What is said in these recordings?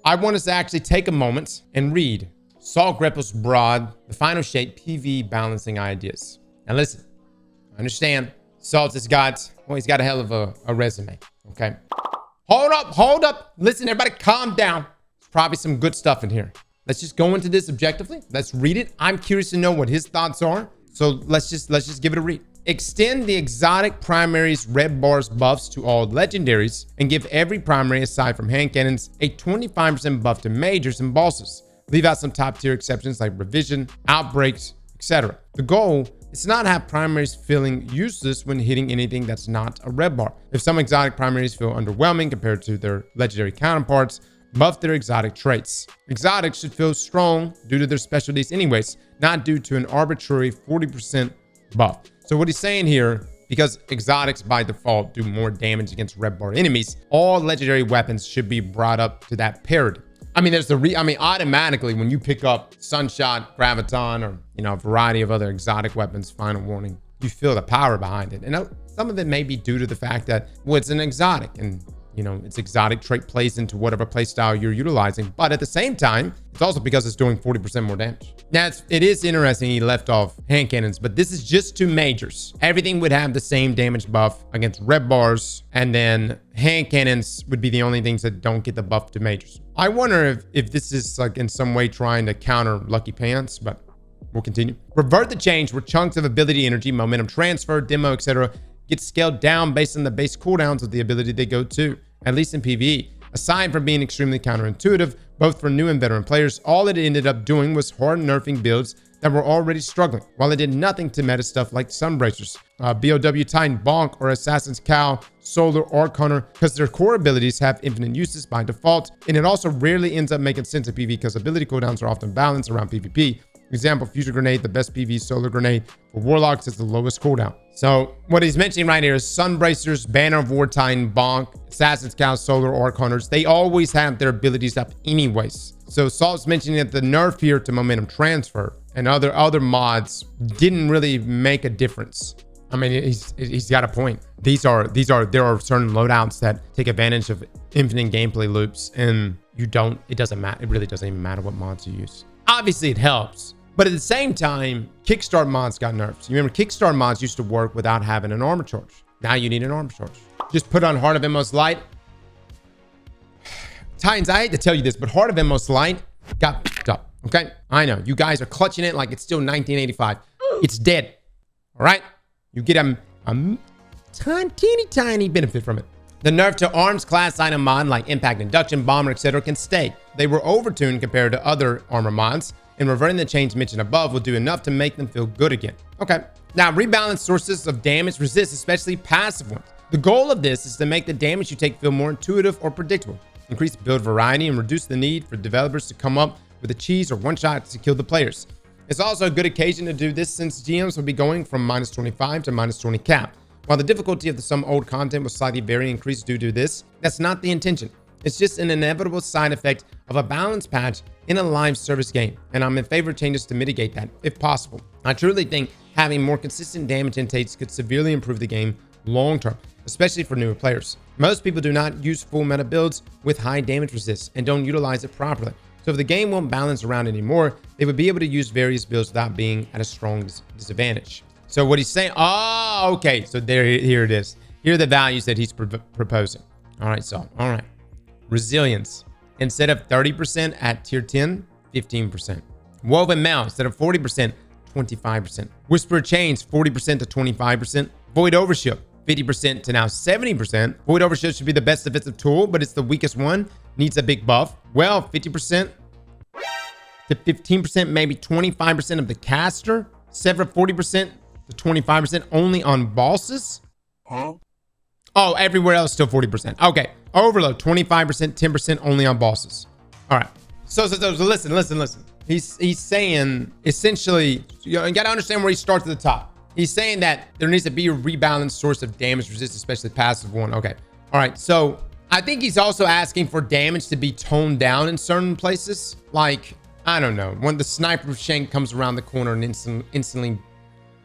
I want us to actually take a moment and read Saltagreppo's broad, the final shape PV balancing ideas. Now listen, I understand Salt has got, well, he's got a hell of a resume, okay? Hold up. Listen, everybody calm down. There's probably some good stuff in here. Let's just go into this objectively. Let's read it. I'm curious to know what his thoughts are. So let's just give it a read. Extend the exotic primaries red bars buffs to all legendaries and give every primary aside from hand cannons a 25% buff to majors and bosses. Leave out some top tier exceptions like revision, outbreaks, etc. The goal is to not have primaries feeling useless when hitting anything that's not a red bar. If some exotic primaries feel underwhelming compared to their legendary counterparts, buff their exotic traits. Exotics should feel strong due to their specialties anyways, not due to an arbitrary 40% buff. So what he's saying here, because exotics by default do more damage against red bar enemies, all legendary weapons should be brought up to that parity. I mean, automatically when you pick up Sunshot, Graviton, or, a variety of other exotic weapons, Final Warning, you feel the power behind it. And some of it may be due to the fact that, well, it's an exotic and, its exotic trait plays into whatever playstyle you're utilizing. But at the same time, it's also because it's doing 40% more damage. Now, it is interesting he left off hand cannons, but this is just 2 majors. Everything would have the same damage buff against red bars, and then hand cannons would be the only things that don't get the buff to majors. I wonder if this is like in some way trying to counter Lucky Pants, but we'll continue. Revert the change where chunks of ability energy, momentum transfer, demo, etc. get scaled down based on the base cooldowns of the ability they go to, at least in PvE. Aside from being extremely counterintuitive, both for new and veteran players, all it ended up doing was hard nerfing builds that were already struggling, while it did nothing to meta stuff like Sunbracers, BOW Titan, Bonk, or Assassin's Cow, Solar, or Hunter, because their core abilities have infinite uses by default, and it also rarely ends up making sense in PvE because ability cooldowns are often balanced around PvP. Example, Fusion Grenade, the best PvE solar grenade for Warlocks, is the lowest cooldown. So what he's mentioning right here is Sunbracers, Banner of War Titan, Bonk, Assassin's Cow, Solar, or Hunters. They always have their abilities up anyways. So Salt's mentioning that the nerf here to momentum transfer and other mods didn't really make a difference. I mean, he's got a point. There are certain loadouts that take advantage of infinite gameplay loops, and it doesn't matter. It really doesn't even matter what mods you use. Obviously it helps, but at the same time, Kickstart mods got nerfed. You remember Kickstart mods used to work without having an armor charge. Now you need an armor charge. Just put on Heart of Emos Light. Titans, I hate to tell you this, but Heart of Emos Light got picked up, okay? I know, you guys are clutching it like it's still 1985. It's dead, all right? You get a tiny benefit from it. The nerf to arms class item mod like Impact Induction, Bomber, etc. can stay. They were overtuned compared to other armor mods, and reverting the change mentioned above will do enough to make them feel good again. Okay, now rebalance sources of damage resist, especially passive ones. The goal of this is to make the damage you take feel more intuitive or predictable, increase build variety, and reduce the need for developers to come up with a cheese or one-shot to kill the players. It's also a good occasion to do this since GMs will be going from -25 to -20 cap. While the difficulty of some old content will slightly vary and increase due to this, that's not the intention. It's just an inevitable side effect of a balance patch in a live service game, and I'm in favor of changes to mitigate that, if possible. I truly think having more consistent damage intakes could severely improve the game long term, especially for newer players. Most people do not use full meta builds with high damage resist and don't utilize it properly. So if the game won't balance around anymore, they would be able to use various builds without being at a strong disadvantage. So what he's saying, oh, okay, so here it is. Here are the values that he's proposing. All right, so, all right. Resilience, instead of 30% at tier 10, 15%. Woven Mail, instead of 40%, 25%. Whisper Chains, 40% to 25%. Void Overshield, 50% to now 70%. Void Overshield should be the best defensive tool, but it's the weakest one. Needs a big buff. Well, 50% to 15%, maybe 25% of the caster. Sever 40% to 25% only on bosses. Huh? Oh, everywhere else still 40%. Okay. Overload, 25%, 10% only on bosses. All right. So listen. He's saying essentially, you gotta understand where he starts at the top. He's saying that there needs to be a rebalanced source of damage resist, especially passive one. Okay. All right. So I think he's also asking for damage to be toned down in certain places. Like, I don't know, when the sniper shank comes around the corner and instantly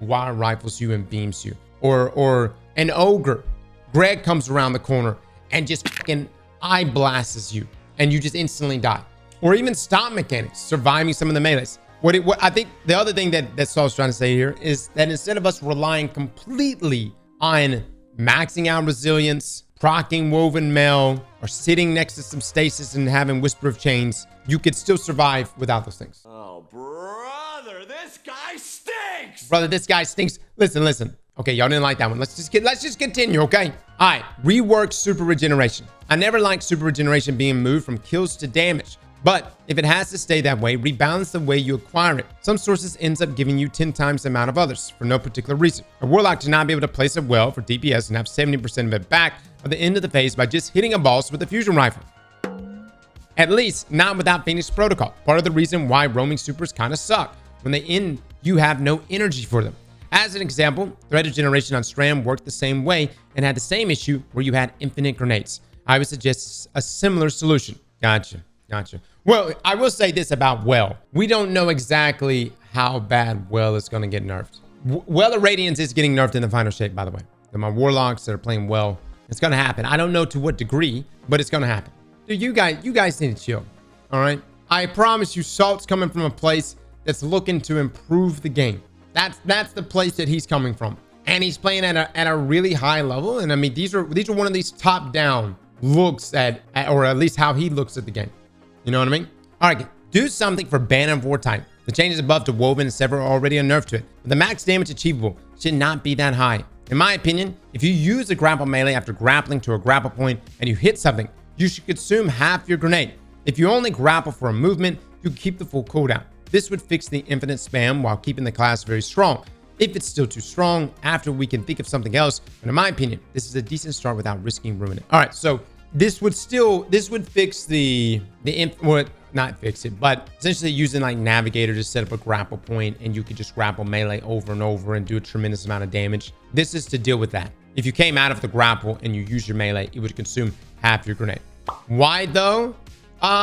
wire rifles you and beams you. Or an ogre. Greg comes around the corner and just fucking eye blasts you. and you just instantly die. Or even stop mechanics, surviving some of the melees. What I think the other thing that Saul's trying to say here is that instead of us relying completely on maxing out resilience, proccing woven mail, or sitting next to some stasis and having whisper of chains, you could still survive without those things. Oh, brother, this guy stinks! Brother, this guy stinks. Listen. Okay, y'all didn't like that one. Let's just continue, okay? All right, rework super regeneration. I never liked super regeneration being moved from kills to damage. But if it has to stay that way, rebalance the way you acquire it. Some sources ends up giving you 10 times the amount of others for no particular reason. A warlock should not be able to place it well for DPS and have 70% of it back at the end of the phase by just hitting a boss with a fusion rifle. At least not without Phoenix Protocol. Part of the reason why roaming supers kind of suck. When they end, you have no energy for them. As an example, threat regeneration on Strand worked the same way and had the same issue where you had infinite grenades. I would suggest a similar solution. Gotcha. Well, I will say this about Well. We don't know exactly how bad Well is going to get nerfed. Well of Radiance is getting nerfed in the final shape, by the way. And my warlocks that are playing Well, it's going to happen. I don't know to what degree, but it's going to happen. Dude, you guys need to chill. All right? I promise you, Salt's coming from a place that's looking to improve the game. That's the place that he's coming from. And he's playing at a really high level. And I mean, these are one of these top-down looks at or at least how he looks at the game. You know what I mean? All right, do something for Ban of Wartime. The changes above to Woven and Sever are already a nerf to it. But the max damage achievable should not be that high. In my opinion, if you use a grapple melee after grappling to a grapple point and you hit something, you should consume half your grenade. If you only grapple for a movement, you keep the full cooldown. This would fix the infinite spam while keeping the class very strong. If it's still too strong, after we can think of something else. But in my opinion, this is a decent start without risking ruining it. All right, so this would fix not fix it, but essentially using like Navigator to set up a grapple point and you could just grapple melee over and over and do a tremendous amount of damage. This is to deal with that. If you came out of the grapple and you use your melee, it would consume half your grenade. Why though?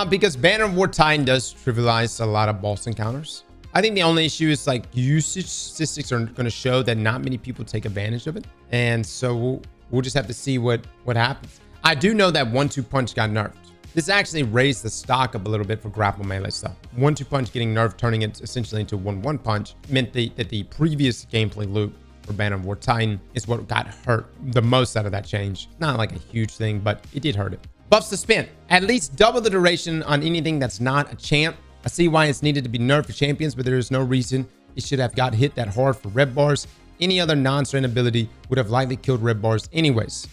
Because Banner of War Titan does trivialize a lot of boss encounters. I think the only issue is like usage statistics are going to show that not many people take advantage of it. And so we'll just have to see what happens. I do know that 1-2 punch got nerfed. This actually raised the stock up a little bit for grapple melee stuff. 1-2 punch getting nerfed, turning it essentially into 1-1 punch meant that the previous gameplay loop for Banner of War Titan is what got hurt the most out of that change. Not like a huge thing, but it did hurt it. Buff Suspend. At least double the duration on anything that's not a champ. I see why it's needed to be nerfed for champions, but there is no reason it should have got hit that hard for red bars. Any other non-strand ability would have likely killed red bars anyways.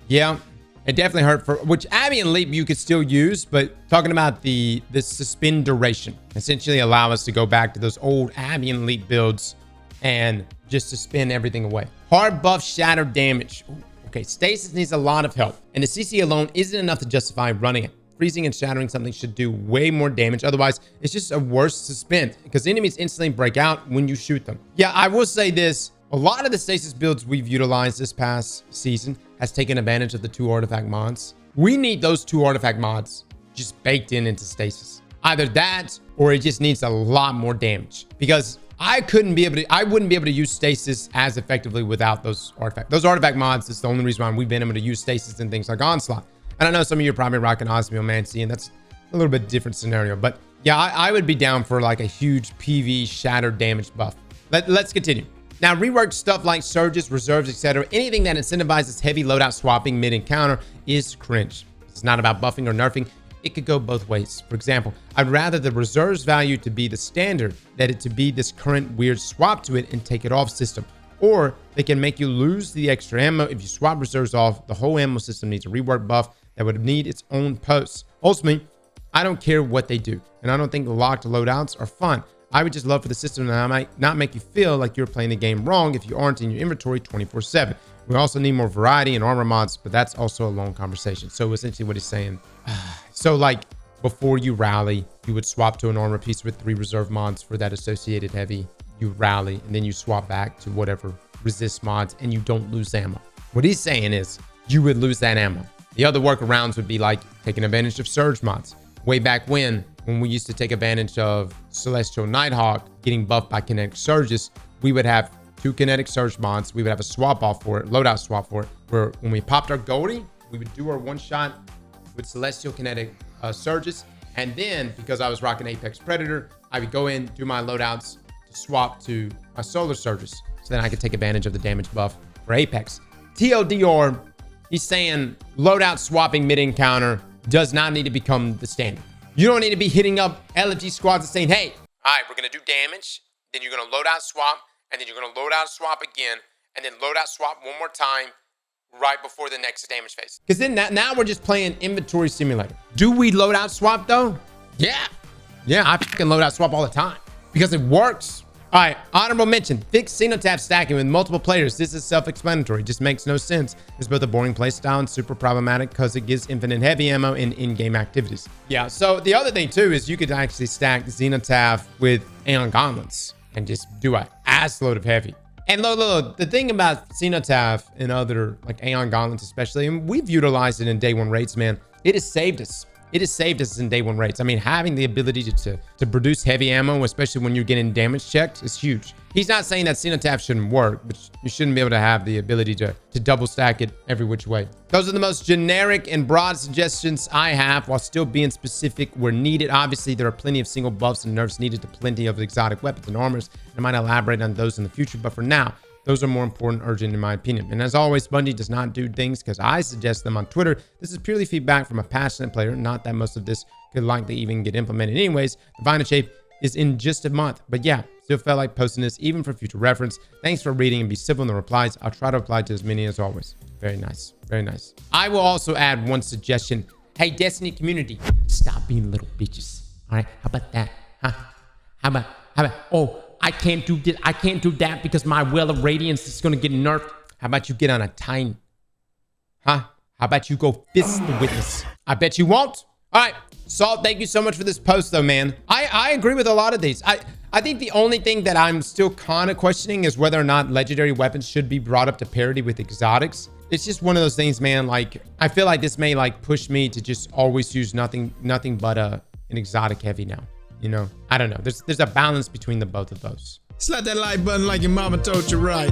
Yeah, it definitely hurt for which Abby and Leap you could still use, but talking about the suspend duration, essentially allow us to go back to those old Abby and Leap builds and just suspend everything away. Hard buff shatter damage. Ooh, okay, stasis needs a lot of help, and the CC alone isn't enough to justify running it. Freezing and shattering something should do way more damage. Otherwise, it's just a worse suspend because enemies instantly break out when you shoot them. Yeah, I will say this. A lot of the stasis builds we've utilized this past season has taken advantage of the 2 artifact mods. We need those 2 artifact mods just baked into stasis. Either that or it just needs a lot more damage because I wouldn't be able to use stasis as effectively without those artifacts. Those artifact mods is the only reason why we've been able to use stasis and things like Onslaught. And I know some of you are probably rocking Osmiomancy, and that's a little bit different scenario. But yeah, I would be down for like a huge PV shatter damage buff. Let's continue. Now, rework stuff like surges, reserves, etc. Anything that incentivizes heavy loadout swapping mid-encounter is cringe. It's not about buffing or nerfing. It could go both ways. For example, I'd rather the reserves value to be the standard than it to be this current weird swap to it and take it off system. Or they can make you lose the extra ammo. If you swap reserves off, the whole ammo system needs a rework buff that would need its own posts. Ultimately, I don't care what they do, and I don't think locked loadouts are fun. I would just love for the system that I might not make you feel like you're playing the game wrong if you aren't in your inventory 24/7. We also need more variety and armor mods, but that's also a long conversation. So essentially what he's saying, so like before you rally, you would swap to an armor piece with 3 reserve mods for that associated heavy. You rally and then you swap back to whatever resist mods and you don't lose ammo. What he's saying is you would lose that ammo. The other workarounds would be like taking advantage of surge mods. Way back when we used to take advantage of Celestial Nighthawk getting buffed by kinetic surges, we would have 2 kinetic surge mods. We would have a swap off for it, loadout swap for it, where when we popped our Goldie, we would do our one shot with Celestial Kinetic surges. And then, because I was rocking Apex Predator, I would go in, do my loadouts to swap to my solar surges. So then I could take advantage of the damage buff for Apex. TLDR, he's saying loadout swapping mid-encounter does not need to become the standard. You don't need to be hitting up LFG squads and saying, hey, all right, we're going to do damage. Then you're going to loadout swap. And then you're going to loadout swap again. And then loadout swap one more time right before the next damage phase. Because then now we're just playing inventory simulator. Do we loadout swap though? Yeah. Yeah, I fucking loadout swap all the time because it works. All right, honorable mention, fix Cenotaph stacking with multiple players. This is self-explanatory, just makes no sense. It's both a boring playstyle and super problematic because it gives infinite heavy ammo in in-game activities. Yeah, so the other thing too is you could actually stack Cenotaph with Aeon Gauntlets and just do an ass load of heavy. And look, the thing about Cenotaph and other like Aeon Gauntlets especially, and we've utilized it in day one raids, man, it has saved us. It has saved us in day one raids. I mean, having the ability to produce heavy ammo, especially when you're getting damage checked, is huge. He's not saying that Cenotaph shouldn't work, but you shouldn't be able to have the ability to double stack it every which way. Those are the most generic and broad suggestions I have, while still being specific where needed. Obviously, there are plenty of single buffs and nerfs needed to plenty of exotic weapons and armors. I might elaborate on those in the future, but for now, those are more important, urgent in my opinion. And as always, Bungie does not do things because I suggest them on Twitter. This is purely feedback from a passionate player. Not that most of this could likely even get implemented anyways. The final shape is in just a month. But yeah, still felt like posting this even for future reference. Thanks for reading and be civil in the replies. I'll try to reply to as many as always. Very nice. Very nice. I will also add one suggestion. Hey, Destiny community, stop being little bitches. All right, how about that? Huh? How about, oh, I can't do this. I can't do that because my Well of Radiance is going to get nerfed. How about you get on a time? Huh? How about you go fist the witness? I bet you won't. All right. Salt, thank you so much for this post though, man. I agree with a lot of these. I think the only thing that I'm still kind of questioning is whether or not legendary weapons should be brought up to parity with exotics. It's just one of those things, man. Like, I feel like this may like push me to just always use nothing but an exotic heavy now. You know, I don't know. There's a balance between the both of those. Slap that like button like your mama told you right.